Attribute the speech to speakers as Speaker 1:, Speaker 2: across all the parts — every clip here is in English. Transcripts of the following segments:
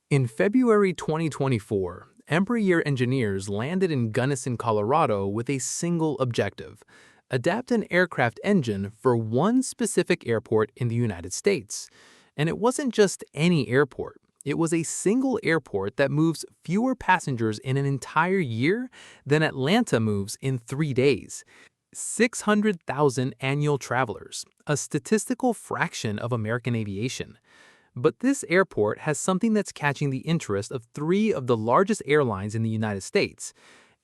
Speaker 1: In February 2024, Embraer engineers landed in Gunnison, Colorado with a single objective: adapt an aircraft engine for one specific airport in the United States. And it wasn't just any airport. It was a single airport that moves fewer passengers in an entire year than Atlanta moves in 3 days. 600,000 annual travelers, a statistical fraction of American aviation. But this airport has something that's catching the interest of three of the largest airlines in the United States.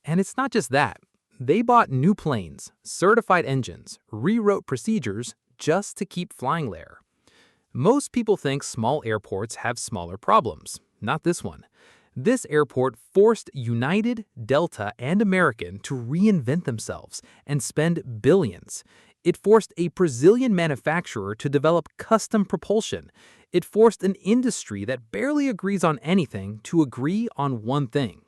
Speaker 1: And it's not just that. They bought new planes, certified engines, rewrote procedures just to keep flying there. Most people think small airports have smaller problems. Not this one. This airport forced United, Delta, and American to reinvent themselves and spend billions. It forced a Brazilian manufacturer to develop custom propulsion. It forced an industry that barely agrees on anything to agree on one thing.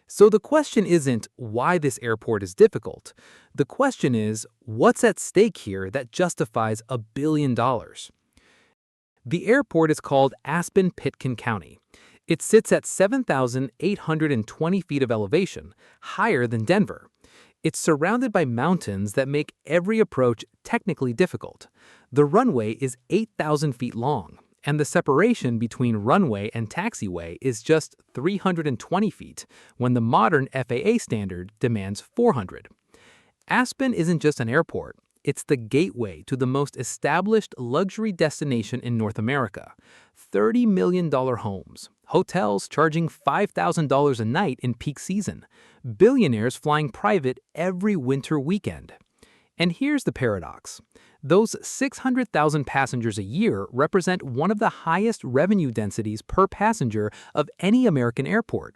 Speaker 1: So the question isn't why this airport is difficult. The question is, what's at stake here that justifies $1 billion? The airport is called Aspen, Pitkin County. It sits at 7,820 feet of elevation, higher than Denver. It's surrounded by mountains that make every approach technically difficult. The runway is 8,000 feet long, and the separation between runway and taxiway is just 320 feet, when the modern FAA standard demands 400. Aspen isn't just an airport. It's the gateway to the most established luxury destination in North America. $30 million homes, hotels charging $5,000 a night in peak season, billionaires flying private every winter weekend. And here's the paradox. Those 600,000 passengers a year represent one of the highest revenue densities per passenger of any American airport.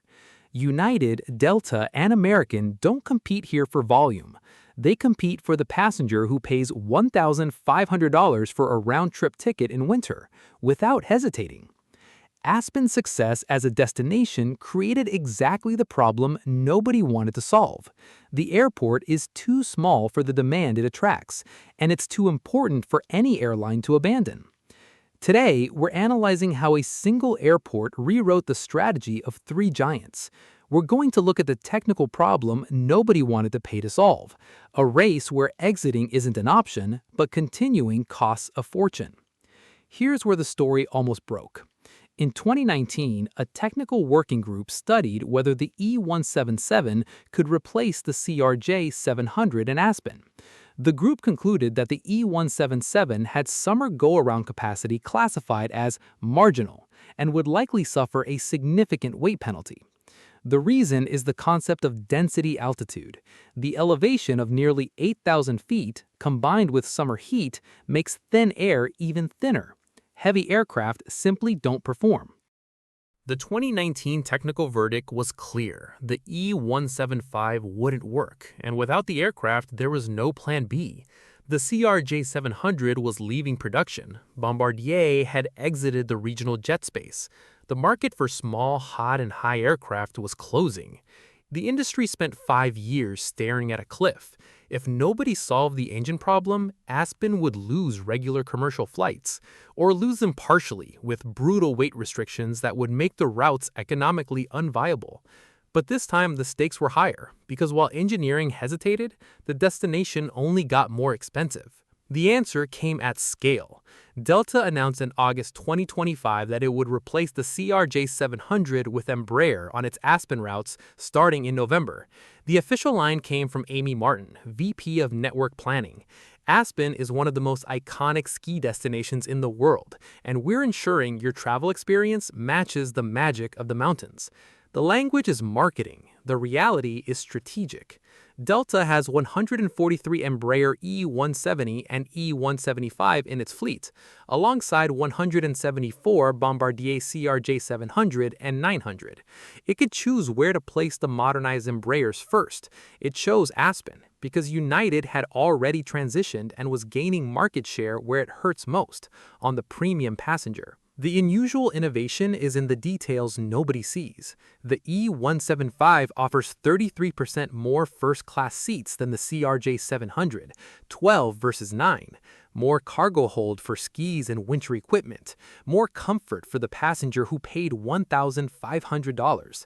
Speaker 1: United, Delta, and American don't compete here for volume. They compete for the passenger who pays $1,500 for a round-trip ticket in winter, without hesitating. Aspen's success as a destination created exactly the problem nobody wanted to solve. The airport is too small for the demand it attracts, and it's too important for any airline to abandon. Today, we're analyzing how a single airport rewrote the strategy of three giants. We're going to look at the technical problem nobody wanted to pay to solve, a race where exiting isn't an option, but continuing costs a fortune. Here's where the story almost broke. In 2019, a technical working group studied whether the E177 could replace the CRJ-700 in Aspen. The group concluded that the E177 had summer go-around capacity classified as marginal and would likely suffer a significant weight penalty. The reason is the concept of density altitude. The elevation of nearly 8,000 feet, combined with summer heat, makes thin air even thinner. Heavy aircraft simply don't perform. The 2019 technical verdict was clear. The E175 wouldn't work, and without the aircraft, there was no plan B. The CRJ-700 was leaving production. Bombardier had exited the regional jet space. The market for small, hot, and high aircraft was closing. The industry spent 5 years staring at a cliff. If nobody solved the engine problem, Aspen would lose regular commercial flights, or lose them partially with brutal weight restrictions that would make the routes economically unviable. But this time the stakes were higher, because while engineering hesitated, the destination only got more expensive. The answer came at scale. Delta announced in August 2025 that it would replace the CRJ-700 with Embraer on its Aspen routes starting in November. The official line came from Amy Martin, VP of Network Planning. Aspen is one of the most iconic ski destinations in the world, and we're ensuring your travel experience matches the magic of the mountains. The language is marketing. The reality is strategic. Delta has 143 Embraer E170 and E175 in its fleet, alongside 174 Bombardier CRJ-700 and 900. It could choose where to place the modernized Embraers first. It chose Aspen because United had already transitioned and was gaining market share where it hurts most, on the premium passenger. The unusual innovation is in the details nobody sees. The E175 offers 33% more first-class seats than the CRJ-700, 12 versus 9. more cargo hold for skis and winter equipment, more comfort for the passenger who paid $1,500.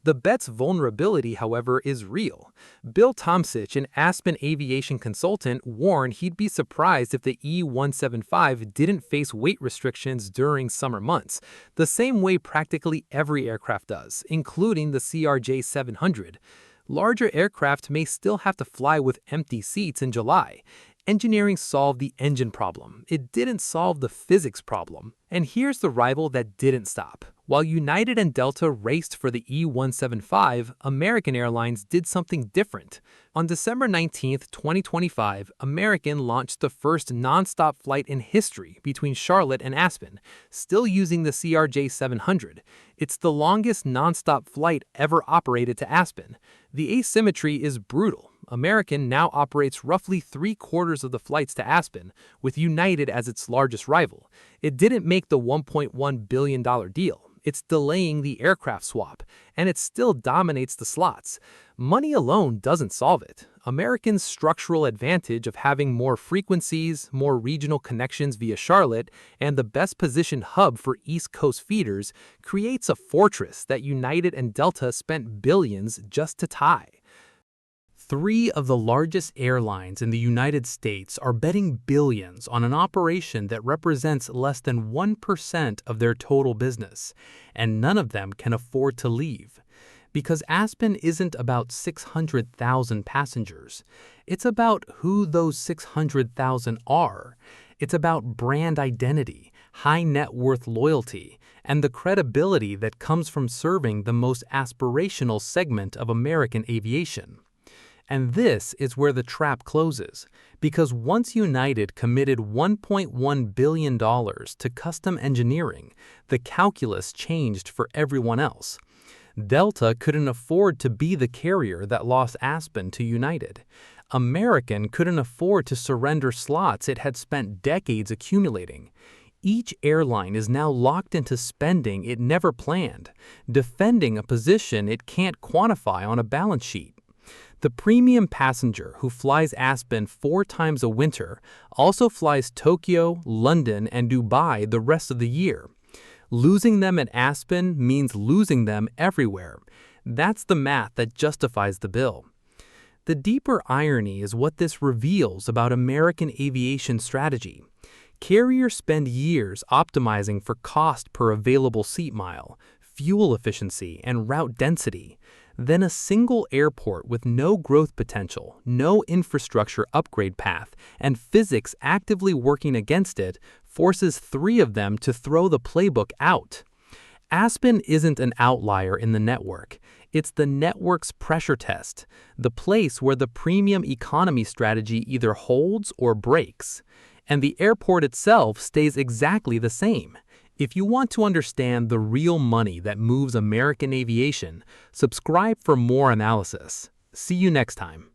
Speaker 1: The bet's vulnerability, however, is real. Bill Tomsich, an Aspen aviation consultant, warned he'd be surprised if the E-175 didn't face weight restrictions during summer months, the same way practically every aircraft does, including the CRJ-700. Larger aircraft may still have to fly with empty seats in July. Engineering solved the engine problem. It didn't solve the physics problem. And here's the rival that didn't stop. While United and Delta raced for the E-175, American Airlines did something different. On December 19, 2025, American launched the first nonstop flight in history between Charlotte and Aspen, still using the CRJ-700. It's the longest nonstop flight ever operated to Aspen. The asymmetry is brutal. American now operates roughly 3/4 of the flights to Aspen, with United as its largest rival. It didn't make the $1.1 billion deal. It's delaying the aircraft swap, and it still dominates the slots. Money alone doesn't solve it. American's structural advantage of having more frequencies, more regional connections via Charlotte, and the best-positioned hub for East Coast feeders creates a fortress that United and Delta spent billions just to tie. Three of the largest airlines in the United States are betting billions on an operation that represents less than 1% of their total business, and none of them can afford to leave. Because Aspen isn't about 600,000 passengers. It's about who those 600,000 are. It's about brand identity, high net worth loyalty, and the credibility that comes from serving the most aspirational segment of American aviation. And this is where the trap closes, because once United committed $1.1 billion to custom engineering, the calculus changed for everyone else. Delta couldn't afford to be the carrier that lost Aspen to United. American couldn't afford to surrender slots it had spent decades accumulating. Each airline is now locked into spending it never planned, defending a position it can't quantify on a balance sheet. The premium passenger who flies Aspen 4 times a winter also flies Tokyo, London, and Dubai the rest of the year. Losing them at Aspen means losing them everywhere. That's the math that justifies the bill. The deeper irony is what this reveals about American aviation strategy. Carriers spend years optimizing for cost per available seat mile, fuel efficiency, and route density. Then a single airport with no growth potential, no infrastructure upgrade path, and physics actively working against it forces 3 of them to throw the playbook out. Aspen isn't an outlier in the network. It's the network's pressure test, the place where the premium economy strategy either holds or breaks. And the airport itself stays exactly the same. If you want to understand the real money that moves American aviation, subscribe for more analysis. See you next time.